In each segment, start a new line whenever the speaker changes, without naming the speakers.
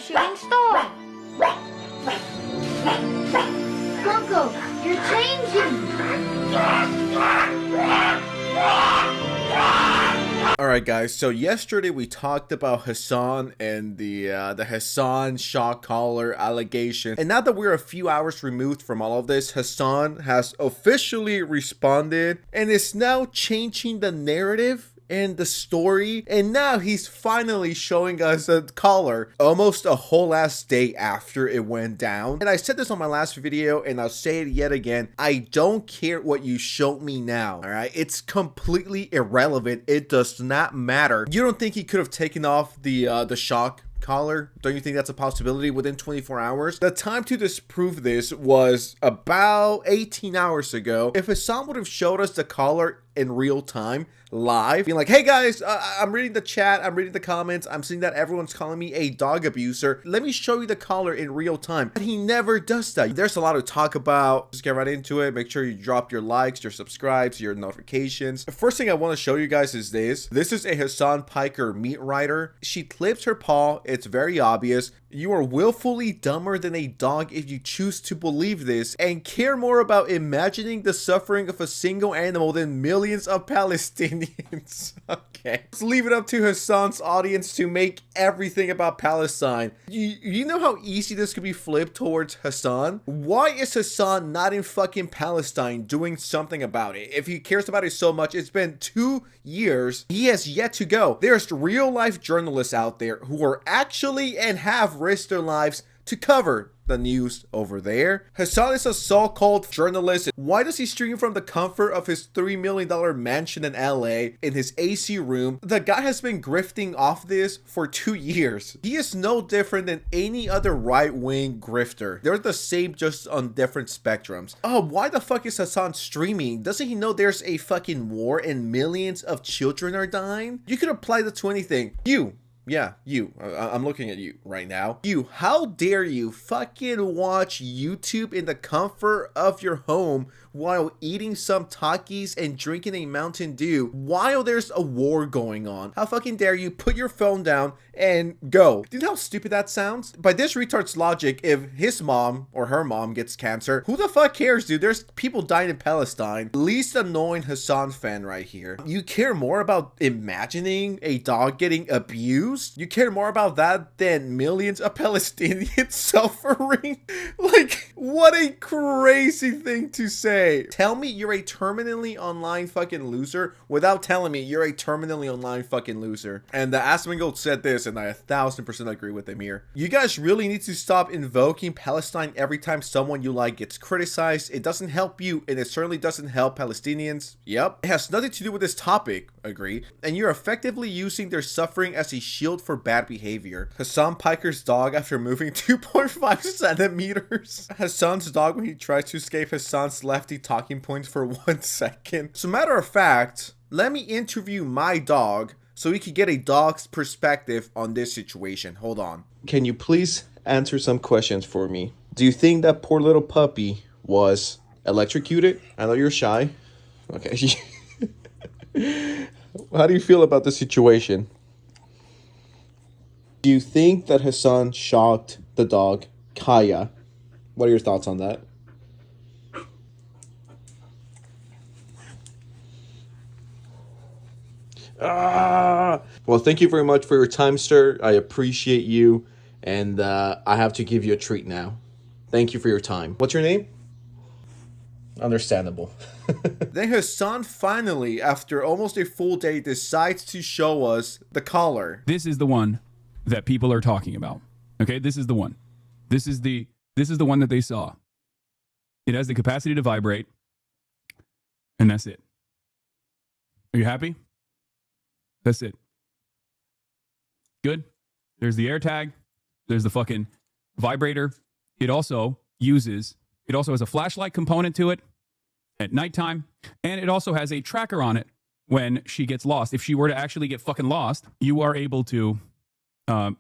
shooting star. Coco, you're changing.
Alright guys, so yesterday we talked about Hasan and the Hasan shock collar allegation. And now that we're a few hours removed from all of this, Hasan has officially responded and is now changing the narrative and the story, and now he's finally showing us a collar almost a whole ass day after it went down. And I said this on my last video and I'll say it yet again, I don't care what you show me now, all right? It's completely irrelevant. It does not matter. You don't think he could have taken off the shock collar? Don't you think that's a possibility within 24 hours? The time to disprove this was about 18 hours ago. If Hasan would have showed us the collar in real time, live, being like, hey guys, I'm reading the chat, I'm reading the comments, I'm seeing that everyone's calling me a dog abuser, let me show you the collar in real time. But he never does that. There's a lot to talk about. Just get right into it. Make sure you drop your likes, your subscribes, your notifications. The first thing I want to show you guys is this is a Hasan piker meat rider. She clips her paw. It's very obvious. You are willfully dumber than a dog if you choose to believe this and care more about imagining the suffering of a single animal than millions of Palestinians. Okay. Let's leave it up to Hasan's audience to make everything about Palestine. You know how easy this could be flipped towards Hasan? Why is Hasan not in fucking Palestine doing something about it? If he cares about it so much, it's been 2 years. He has yet to go. There's real life journalists out there who are actually and have risked their lives to cover the news over there. Hasan is a so-called journalist. Why does he stream from the comfort of his $3 million mansion in LA in his AC room? The guy has been grifting off this for 2 years. He is no different than any other right-wing grifter. They're the same, just on different spectrums. Oh, why the fuck is Hasan streaming? Doesn't he know there's a fucking war and millions of children are dying? You could apply that to anything. Yeah, you. I'm looking at you right now. You, how dare you fucking watch YouTube in the comfort of your home while eating some Takis and drinking a Mountain Dew while there's a war going on? How fucking dare you put your phone down and go? Do you know how stupid that sounds? By this retard's logic, if his mom or her mom gets cancer, who the fuck cares, dude? There's people dying in Palestine. Least annoying Hasan fan right here. You care more about imagining a dog getting abused? You care more about that than millions of Palestinians suffering? Like, what a crazy thing to say. Tell me you're a terminally online fucking loser without telling me you're a terminally online fucking loser. And the asmongold said this, and I 1000% agree with him here. You guys really need to stop invoking Palestine every time someone you like gets criticized. It doesn't help you, and it certainly doesn't help Palestinians. Yep. It has nothing to do with this topic, agree. And you're effectively using their suffering as a shield for bad behavior. Hasan piker's dog after moving 2.5 centimeters. Hasan's dog when he tries to escape Hasan's lefty talking points for 1 second. So matter of fact, let me interview my dog so we can get a dog's perspective on this situation. Hold on. Can you please answer some questions for me? Do you think that poor little puppy was electrocuted? I know you're shy. Okay. How do you feel about the situation? Do you think that Hasan shocked the dog, Kaya? What are your thoughts on that? Well, thank you very much for your time, sir. I appreciate you. And I have to give you a treat now. Thank you for your time. What's your name? Understandable. Then Hasan finally, after almost a full day, decides to show us the collar.
This is the one that people are talking about. Okay, this is the one. This is the one that they saw. It has the capacity to vibrate, and that's it. Are you happy? That's it. Good. There's the AirTag. There's the fucking vibrator. It also has a flashlight component to it at nighttime, and it also has a tracker on it when she gets lost. If she were to actually get fucking lost, you are able to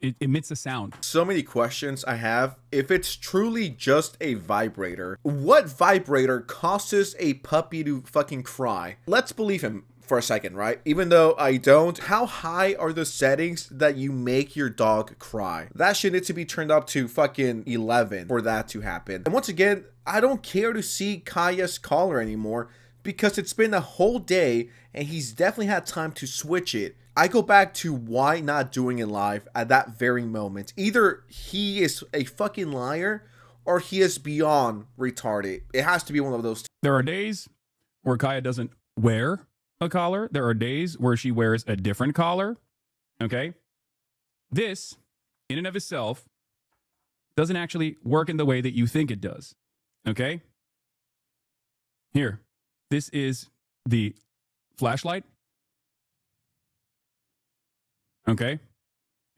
it emits a sound.
So many questions I have. If it's truly just a vibrator, what vibrator causes a puppy to fucking cry? Let's believe him for a second, right? Even though I don't, how high are the settings that you make your dog cry? That shit needs to be turned up to fucking 11 for that to happen. And once again, I don't care to see Kaya's collar anymore because it's been a whole day and he's definitely had time to switch it. I go back to why not doing it live at that very moment. Either he is a fucking liar or he is beyond retarded. It has to be one of those two.
There are days where Kaya doesn't wear a collar. There are days where she wears a different collar. Okay? This, in and of itself, doesn't actually work in the way that you think it does. Okay? Here. This is the flashlight. Okay?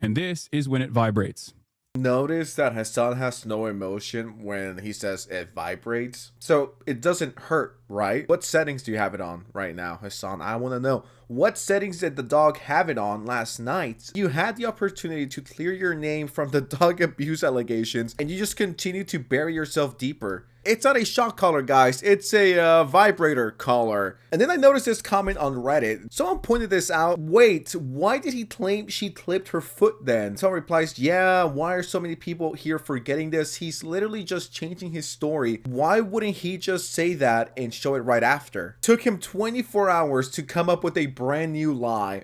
And this is when it vibrates.
Notice that Hasan has no emotion when he says it vibrates. So it doesn't hurt, right? What settings do you have it on right now, Hasan? I want to know. What settings did the dog have it on last night? You had the opportunity to clear your name from the dog abuse allegations and you just continue to bury yourself deeper. It's not a shock collar, guys. It's a vibrator collar. And then I noticed this comment on Reddit. Someone pointed this out. Wait, why did he claim she clipped her foot then? Someone replies, yeah, why are so many people here forgetting this? He's literally just changing his story. Why wouldn't he just say that and show it right after? Took him 24 hours to come up with a brand new lie.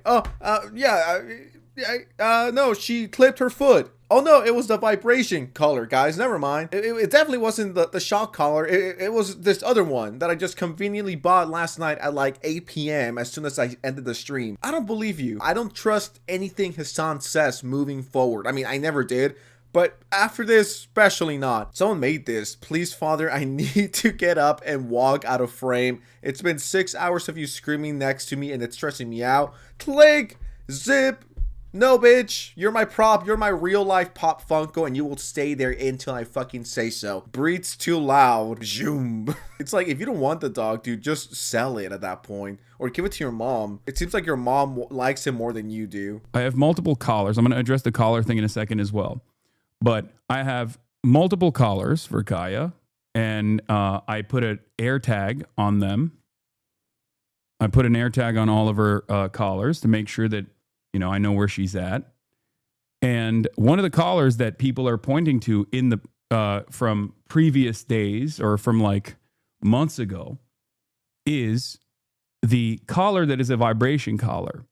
No, she clipped her foot. Oh no, it was the vibration collar, guys. Never mind. It definitely wasn't the shock collar. It was this other one that I just conveniently bought last night at like 8 p.m. as soon as I ended the stream. I don't believe you. I don't trust anything Hasan says moving forward. I mean, I never did. But after this, especially not. Someone made this. Please, Father, I need to get up and walk out of frame. It's been 6 hours of you screaming next to me and it's stressing me out. Click! Zip! No, bitch, you're my prop, you're my real life Pop Funko, and you will stay there until I fucking say so. Breathes too loud. Zoom. It's like, if you don't want the dog, dude, just sell it at that point. Or give it to your mom. It seems like your mom likes him more than you do.
I have multiple collars. I'm going to address the collar thing in a second as well. But I have multiple collars for Kaya, and I put an air tag on them. I put an air tag on all of her collars to make sure that I know where she's at. And one of the collars that people are pointing to in the from previous days or from like months ago is the collar that is a vibration collar.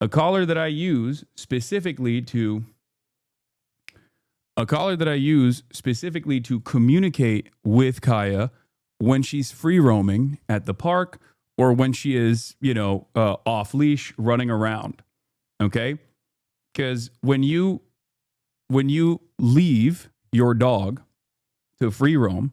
A collar that I use specifically to communicate with Kaya when she's free roaming at the park or when she is, off leash running around. Okay, because when you leave your dog to free roam,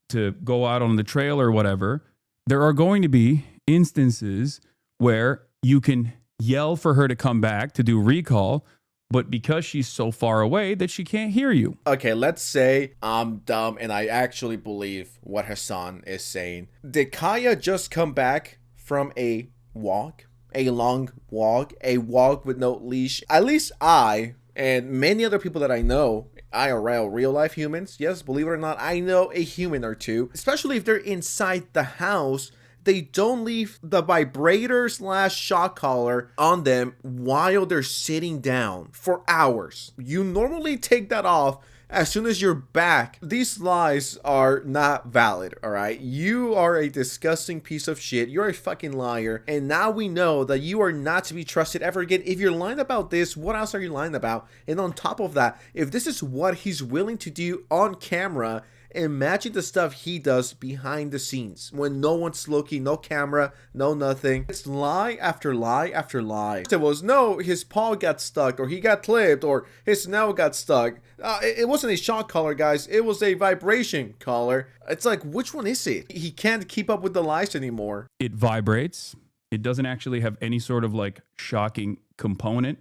to go out on the trail or whatever, there are going to be instances where you can yell for her to come back to do recall, but because she's so far away that she can't hear you.
Okay, let's say I'm dumb and I actually believe what Hasan is saying. Did Kaya just come back from a walk? A long walk, a walk with no leash? At least I and many other people that I know, IRL, real life humans, yes, believe it or not, I know a human or two, especially if they're inside the house, they don't leave the vibrator / shock collar on them while they're sitting down for hours. You normally take that off as soon as you're back. These lies are not valid, all right? You are a disgusting piece of shit. You're a fucking liar. And now we know that you are not to be trusted ever again. If you're lying about this, what else are you lying about? And on top of that, if this is what he's willing to do on camera, imagine the stuff he does behind the scenes when no one's looking, no camera, no nothing. It's lie after lie after lie. It was no, his paw got stuck, or he got clipped, or his nail got stuck. It wasn't a shock collar, guys. It was a vibration collar. It's like, which one is it? He can't keep up with the lies anymore.
It vibrates. It doesn't actually have any sort of like shocking component.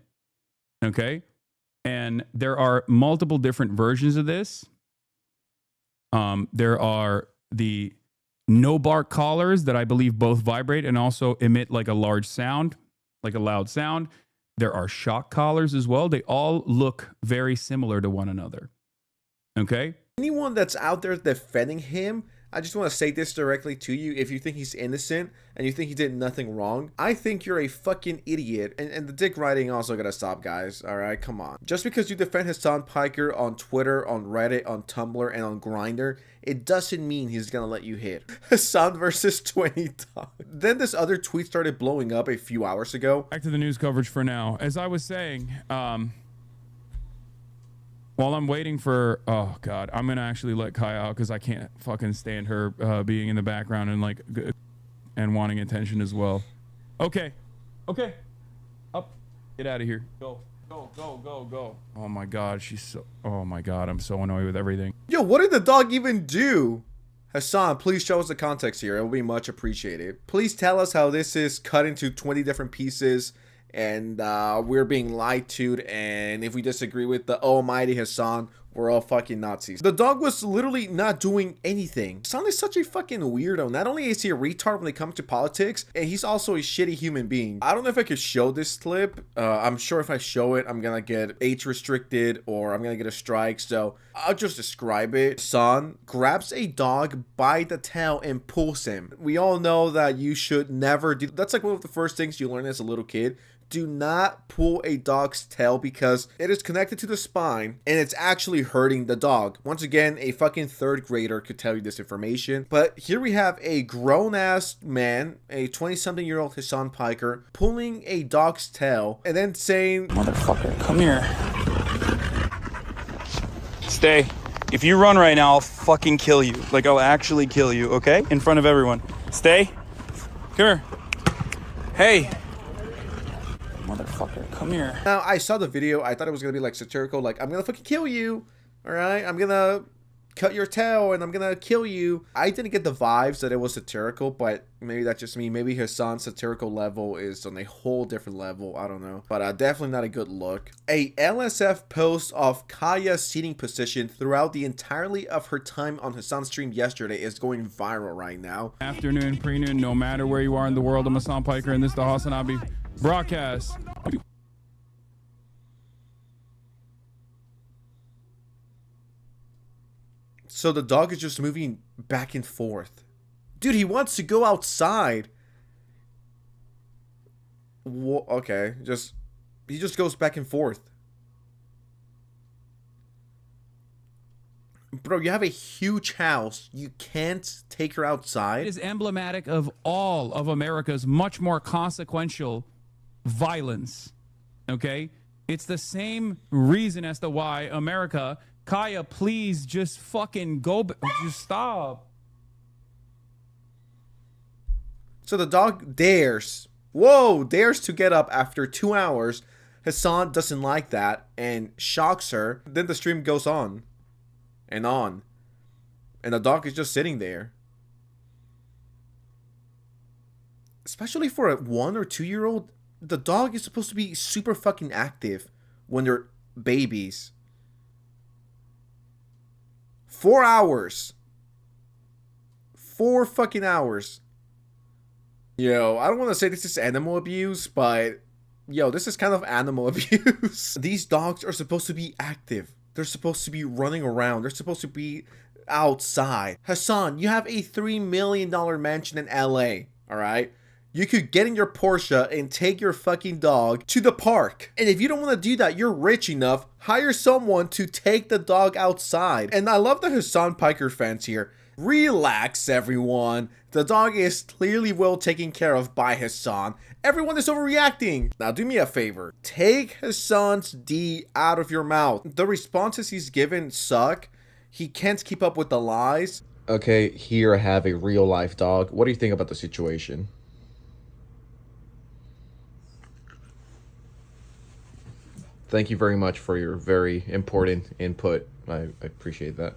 Okay. And there are multiple different versions of this. There are the no bark collars that I believe both vibrate and also emit like a large sound, like a loud sound. There are shock collars as well. They all look very similar to one another. Okay?
Anyone that's out there defending him, I just want to say this directly to you. If you think he's innocent and you think he did nothing wrong, I think you're a fucking idiot. And the dick riding also gotta stop, guys. Alright, come on. Just because you defend Hasan Piker on Twitter, on Reddit, on Tumblr, and on Grindr, it doesn't mean he's gonna let you hit. Hasan versus 20 dogs. Then this other tweet started blowing up a few hours ago.
Back to the news coverage for now. As I was saying, while I'm waiting for, oh God, I'm gonna actually let Kai out because I can't fucking stand her being in the background and like and wanting attention as well. Okay, up, get out of here. Go. Oh my God, she's so. Oh my God, I'm so annoyed with everything.
Yo, what did the dog even do? Hasan, please show us the context here. It will be much appreciated. Please tell us how this is cut into 20 different pieces. And we're being lied to, and if we disagree with the almighty Hasan, we're all fucking Nazis. The dog was literally not doing anything. Hasan is such a fucking weirdo. Not only is he a retard when it comes to politics, and he's also a shitty human being. I don't know if I could show this clip. I'm sure if I show it, I'm gonna get age restricted or I'm gonna get a strike, so I'll just describe it. Hasan grabs a dog by the tail and pulls him. We all know that you should never do. That's like one of the first things you learn as a little kid. Do not pull a dog's tail because it is connected to the spine and it's actually hurting the dog. Once again, a fucking third grader could tell you this information. But here we have a grown-ass man, a 20-something-year-old Hasan Piker, pulling a dog's tail and then saying,
"Motherfucker, come here. Stay. If you run right now, I'll fucking kill you. Like, I'll actually kill you, okay? In front of everyone. Stay. Come here. Hey. Motherfucker, come here."
Now, I saw the video. I thought it was going to be like satirical. Like, I'm going to fucking kill you. All right? I'm going to cut your tail and I'm going to kill you. I didn't get the vibes that it was satirical, but maybe that's just me. Maybe Hasan's satirical level is on a whole different level. I don't know. But definitely not a good look. A LSF post of Kaya's seating position throughout the entirety of her time on Hasan's stream yesterday is going viral right now.
Afternoon, pre-noon, no matter where you are in the world, I'm Hasan Piker, and this is the Hasanabi broadcast.
So the dog is just moving back and forth. Dude, he wants to go outside. Okay, he just goes back and forth. Bro, you have a huge house. You can't take her outside.
It is emblematic of all of America's much more consequential violence. Okay? It's the same reason as to why America, Kaya, please just fucking go, just stop.
So the dog dares to get up after 2 hours. Hasan doesn't like that and shocks her. Then the stream goes on and on. And the dog is just sitting there. Especially for a 1 or 2 year old, the dog is supposed to be super fucking active when they're babies. 4 hours. 4 fucking hours. Yo, I don't want to say this is animal abuse, but yo, this is kind of animal abuse. These dogs are supposed to be active. They're supposed to be running around. They're supposed to be outside. Hasan, you have a $3 million mansion in LA, alright? You could get in your Porsche and take your fucking dog to the park. And if you don't want to do that, you're rich enough, hire someone to take the dog outside. And I love the Hasan Piker fans here. Relax, everyone. The dog is clearly well taken care of by Hasan. Everyone is overreacting. Now do me a favor. Take Hasan's D out of your mouth. The responses he's given suck. He can't keep up with the lies. Okay, here I have a real life dog. What do you think about the situation? Thank you very much for your very important input. I appreciate that.